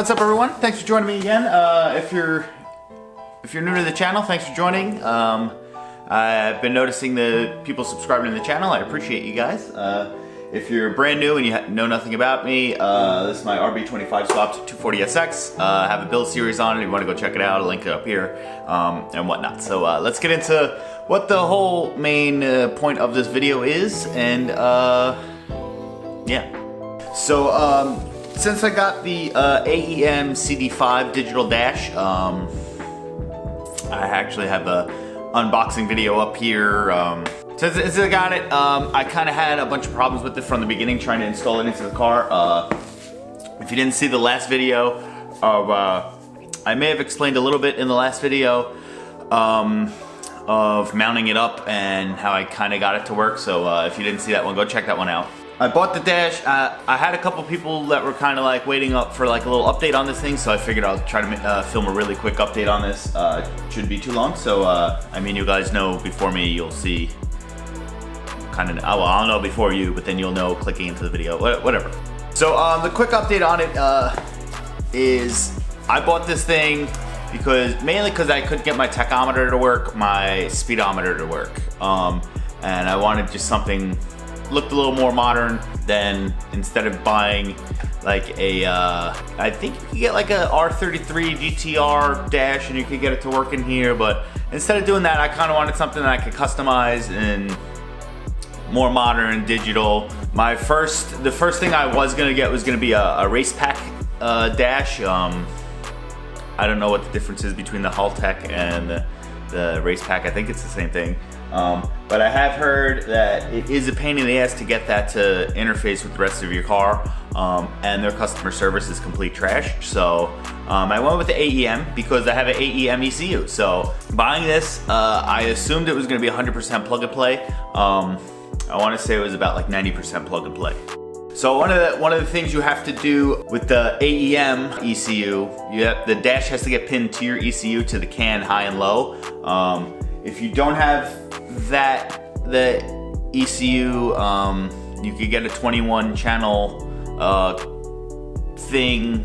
What's up, everyone? Thanks for joining me again. If you're new to the channel, thanks for joining. I've been noticing the people subscribing to the channel. I appreciate you guys. If you're brand new and you know nothing about me, this is my RB25 swapped 240SX. I have a build series on it. If you want to go check it out, I'll link it up here and whatnot. So let's get into what the whole main point of this video is, and yeah. So since I got the AEM CD5 digital dash, I actually have a unboxing video up here. Since I got it, I kind of had a bunch of problems with it from the beginning trying to install it into the car. If you didn't see the last video, I may have explained a little bit in the last video of mounting it up and how I kind of got it to work. So if you didn't see that one, go check that one out. I bought the dash. I had a couple people that were kind of like waiting up for like a little update on this thing, so I figured I'll try to film a really quick update on this. Shouldn't be too long, so I mean, you guys know before me, you'll see kind of, well, I'll know before you, but then you'll know clicking into the video, whatever. So the quick update on it is I bought this thing mainly because I couldn't get my tachometer to work, my speedometer to work, and I wanted just something looked a little more modern than, instead of buying like a, I think you could get like a R33 GTR dash and you could get it to work in here, but instead of doing that, I kind of wanted something that I could customize and more modern, digital. The first thing I was gonna get was gonna be a race pack dash. I don't know what the difference is between the Haltech and the race pack. I think it's the same thing. But I have heard that it is a pain in the ass to get that to interface with the rest of your car, and their customer service is complete trash. So I went with the AEM because I have an AEM ECU. So buying this, I assumed it was going to be 100% plug and play. I want to say it was about like 90% plug and play. So one of the things you have to do with the AEM ECU, the dash has to get pinned to your ECU, to the can high and low. If you don't have the ECU, you could get a 21 channel thing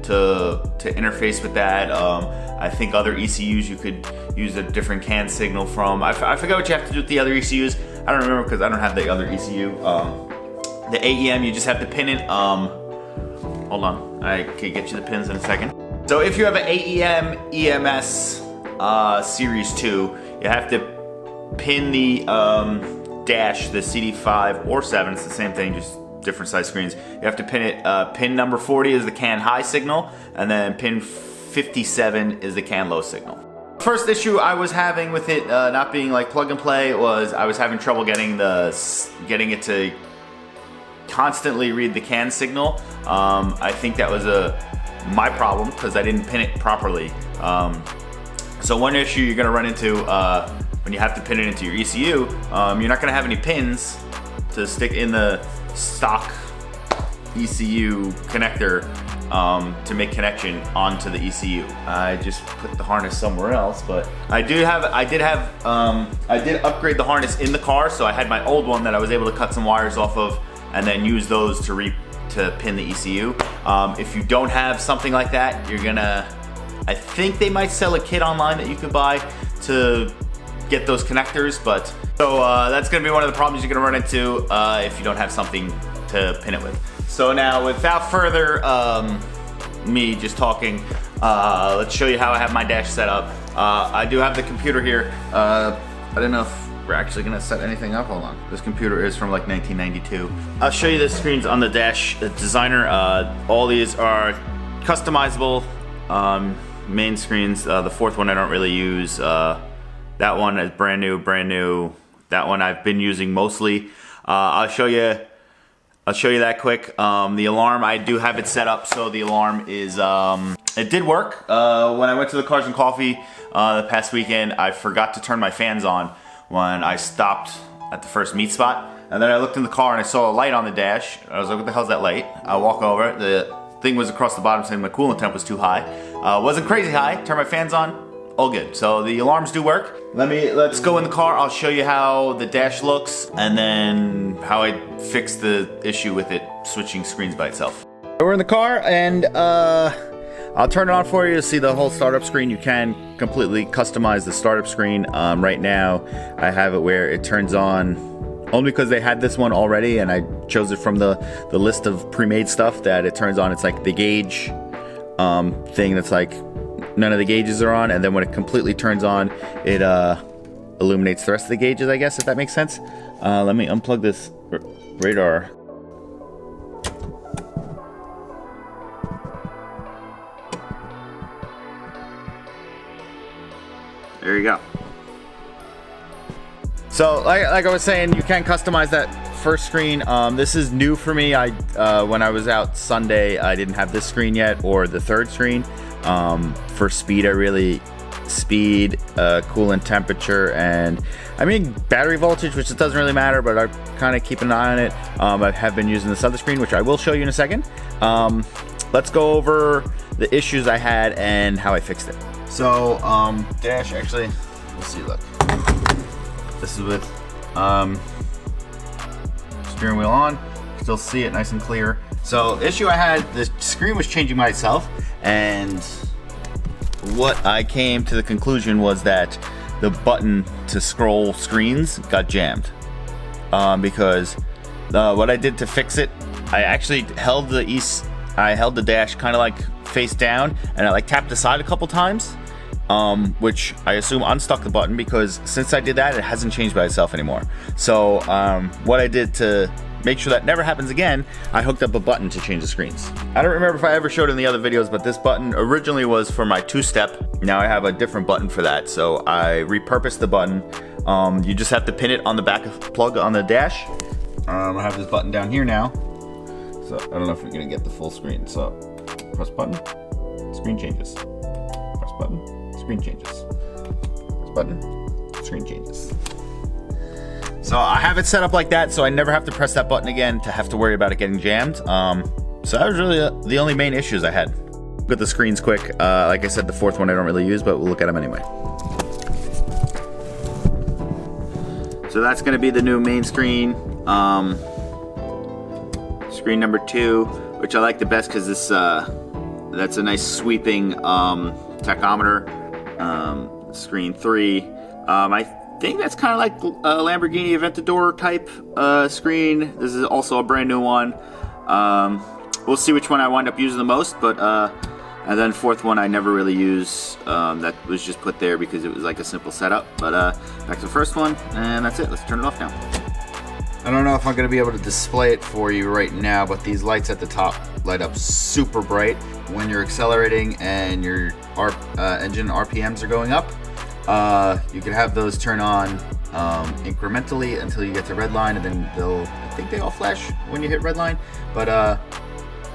to interface with that. I think other ECUs you could use a different can signal from. I forget what you have to do with the other ECUs. I don't remember because I don't have the other ECU. The AEM, you just have to pin it. Hold on, I can get you the pins in a second. So if you have an AEM EMS Series 2, you have to pin the dash, the CD5 or 7, it's the same thing, just different size screens. You have to pin it, pin number 40 is the can high signal, and then pin 57 is the can low signal. First issue I was having with it not being like plug and play was I was having trouble getting it to constantly read the can signal. I think that was my problem because I didn't pin it properly. So one issue you're gonna run into when you have to pin it into your ECU, you're not gonna have any pins to stick in the stock ECU connector to make connection onto the ECU. I just put the harness somewhere else, but I did upgrade the harness in the car, so I had my old one that I was able to cut some wires off of and then use those to pin the ECU. If you don't have something like that, I think they might sell a kit online that you could buy to get those connectors, but so that's gonna be one of the problems you're gonna run into if you don't have something to pin it with. So now, without further me just talking, let's show you how I have my dash set up. I do have the computer here. I don't know if we're actually gonna set anything up. Hold on. This computer is from like 1992. I'll show you the screens on the dash designer. All these are customizable main screens. The fourth one I don't really use. That one is brand new. That one I've been using mostly. I'll show you that quick. The alarm, I do have it set up so the alarm is, it did work. When I went to the Cars and Coffee the past weekend, I forgot to turn my fans on when I stopped at the first meet spot. And then I looked in the car and I saw a light on the dash. I was like, what the hell's that light? I walk over, the thing was across the bottom saying my coolant temp was too high. Wasn't crazy high, turn my fans on, all good. So the alarms do work. Let's go in the car. I'll show you how the dash looks and then how I fix the issue with it switching screens by itself. We're in the car and I'll turn it on for you to see the whole startup screen. You can completely customize the startup screen. Right now, I have it where it turns on only because they had this one already, and I chose it from the list of pre-made stuff that it turns on. It's like the gauge thing that's like none of the gauges are on, and then when it completely turns on, it illuminates the rest of the gauges, I guess, if that makes sense. Let me unplug this radar. There you go. So like I was saying, you can customize that first screen. This is new for me. When I was out Sunday, I didn't have this screen yet, or the third screen. For speed, speed, coolant temperature, and I mean battery voltage, which it doesn't really matter, but I kind of keep an eye on it. I have been using this other screen, which I will show you in a second. Let's go over the issues I had and how I fixed it. So, dash, actually, let's see, look. This is with steering wheel on. Still see it nice and clear. So, issue I had, the screen was changing by itself, and what I came to the conclusion was that the button to scroll screens got jammed. Because what I did to fix it, I actually held the dash kind of like face down, and I like tapped the side a couple times, which I assume unstuck the button, because since I did that, it hasn't changed by itself anymore. So what I did to make sure that never happens again, I hooked up a button to change the screens. I don't remember if I ever showed it in the other videos, but this button originally was for my two-step. Now I have a different button for that, so I repurposed the button. You just have to pin it on the back plug on the dash. I have this button down here now, so I don't know if you're gonna get the full screen. So press button, screen changes. Press button, screen changes. Press button, screen changes. So I have it set up like that, so I never have to press that button again to have to worry about it getting jammed. So that was really the only main issues I had. Look at the screens quick. Like I said, the fourth one I don't really use, but we'll look at them anyway. So that's going to be the new main screen. Screen number 2, which I like the best because this that's a nice sweeping tachometer. Screen 3. I think that's kind of like a Lamborghini Aventador type screen. This is also a brand new one. We'll see which one I wind up using the most, but and then fourth one I never really use. That was just put there because it was like a simple setup. But back to the first one, and that's it. Let's turn it off now. I don't know if I'm going to be able to display it for you right now, but these lights at the top light up super bright when you're accelerating and your engine RPMs are going up. You can have those turn on incrementally until you get to red line, and then I think they all flash when you hit red line, but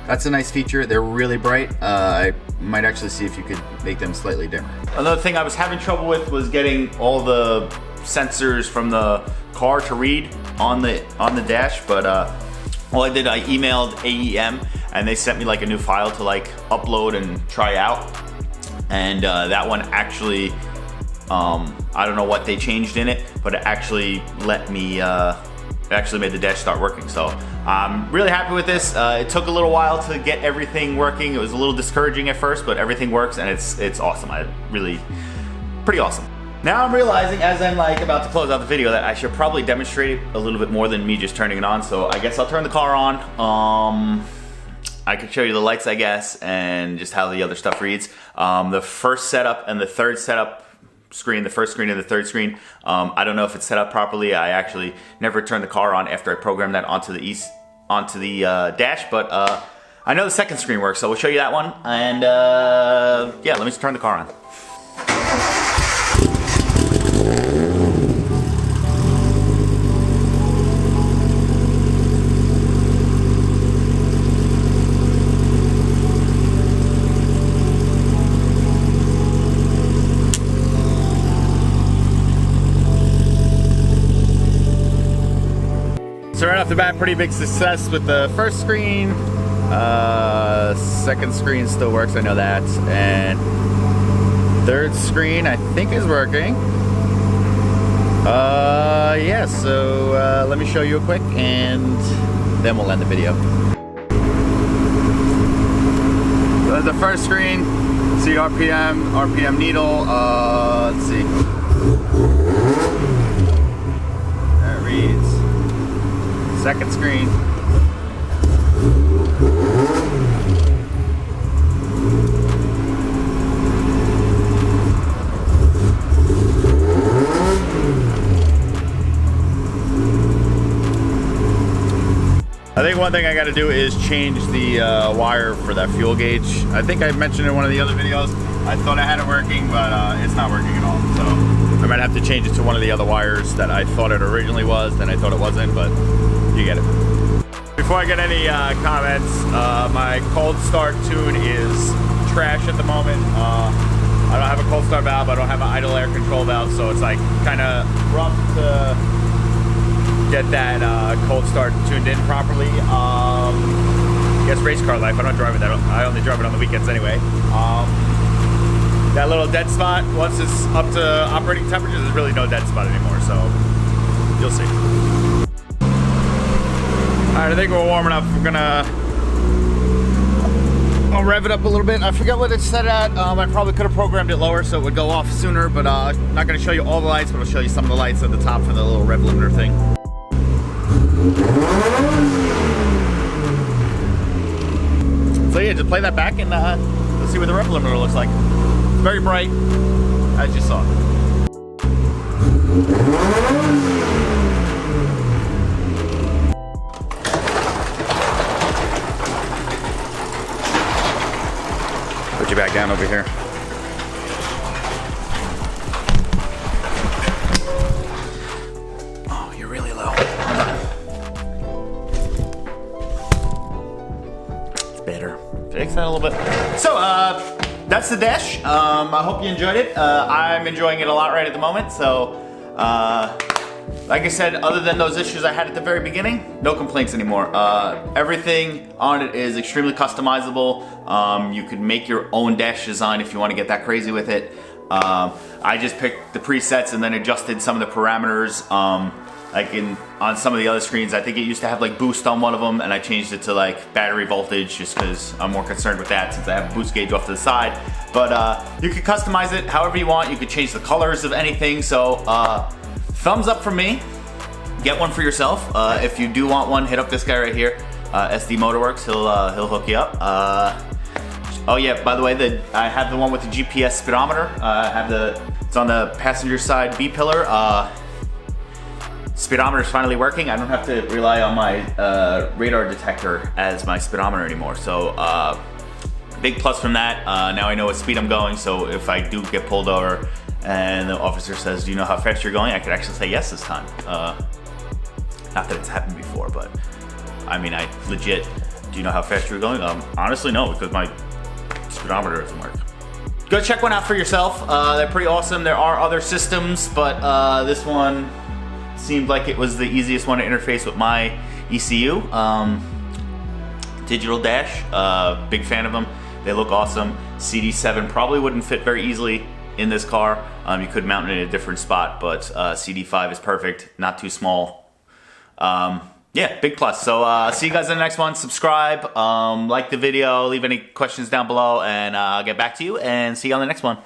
that's a nice feature. They're really bright. I might actually see if you could make them slightly dimmer. Another thing I was having trouble with was getting all the sensors from the car to read on the dash, but all I did, I emailed AEM, and they sent me like a new file to like upload and try out, and that one actually, I don't know what they changed in it, but it actually let me, it actually made the dash start working. So I'm really happy with this. It took a little while to get everything working. It was a little discouraging at first, but everything works, and it's awesome. Pretty awesome. Now I'm realizing, as I'm like about to close out the video, that I should probably demonstrate it a little bit more than me just turning it on. So I guess I'll turn the car on. I could show you the lights, I guess, and just how the other stuff reads. The first setup and the third setup screen, the first screen and the third screen, I don't know if it's set up properly. I actually never turned the car on after I programmed that onto the dash, but I know the second screen works, so we'll show you that one. And yeah, let me just turn the car on. So right off the bat, pretty big success with the first screen. Second screen still works, I know that. And third screen I think is working. Yeah, so let me show you a quick and then we'll end the video. So There's the first screen. See RPM, RPM needle. Let's see. There it reads. Second screen. I think one thing I got to do is change the wire for that fuel gauge. I think I mentioned in one of the other videos, I thought I had it working, but it's not working at all. So I might have to change it to one of the other wires that I thought it originally was, then I thought it wasn't, but you get it. Before I get any comments, my cold start tune is trash at the moment. I don't have a cold start valve, I don't have an idle air control valve, so it's like kind of rough to get that cold start tuned in properly. I guess race car life, I don't drive it that, I only drive it on the weekends anyway. That little dead spot, once it's up to operating temperatures, there's really no dead spot anymore, so you'll see. Alright, I think we're warm enough. We're gonna, I'll rev it up a little bit. I forget what it's set at. I probably could have programmed it lower so it would go off sooner, but I'm not gonna show you all the lights, but I'll show you some of the lights at the top for the little rev limiter thing. So yeah, just play that back and let's see what the rev limiter looks like. It's very bright, as you saw. Put you back down over here. Oh, you're really low. It's better. Fix that a little bit. So, that's the dash. I hope you enjoyed it. I'm enjoying it a lot right at the moment. So, like I said, other than those issues I had at the very beginning, no complaints anymore. Everything on it is extremely customizable. You could make your own dash design if you want to get that crazy with it. I just picked the presets and then adjusted some of the parameters. Like on some of the other screens, I think it used to have like boost on one of them, and I changed it to like battery voltage just because I'm more concerned with that since I have a boost gauge off to the side. But you could customize it however you want. You could change the colors of anything. So thumbs up from me. Get one for yourself. If you do want one, hit up this guy right here, SD Motorworks. He'll hook you up. Oh yeah, by the way, I have the one with the GPS speedometer. It's on the passenger side B pillar. Speedometer is finally working. I don't have to rely on my radar detector as my speedometer anymore. So big plus from that. Now I know what speed I'm going, so if I do get pulled over and the officer says, do you know how fast you're going? I could actually say yes this time. Not that it's happened before, but I mean, I legit, do you know how fast you're going? Honestly, no, because my speedometer doesn't work. Go check one out for yourself. They're pretty awesome. There are other systems, but this one seemed like it was the easiest one to interface with my ECU. Digital dash, big fan of them. They look awesome. CD7 probably wouldn't fit very easily in this car. You could mount it in a different spot, but CD5 is perfect, not too small. Yeah, big plus. So see you guys in the next one. Subscribe, like the video, leave any questions down below, and I'll get back to you and see you on the next one.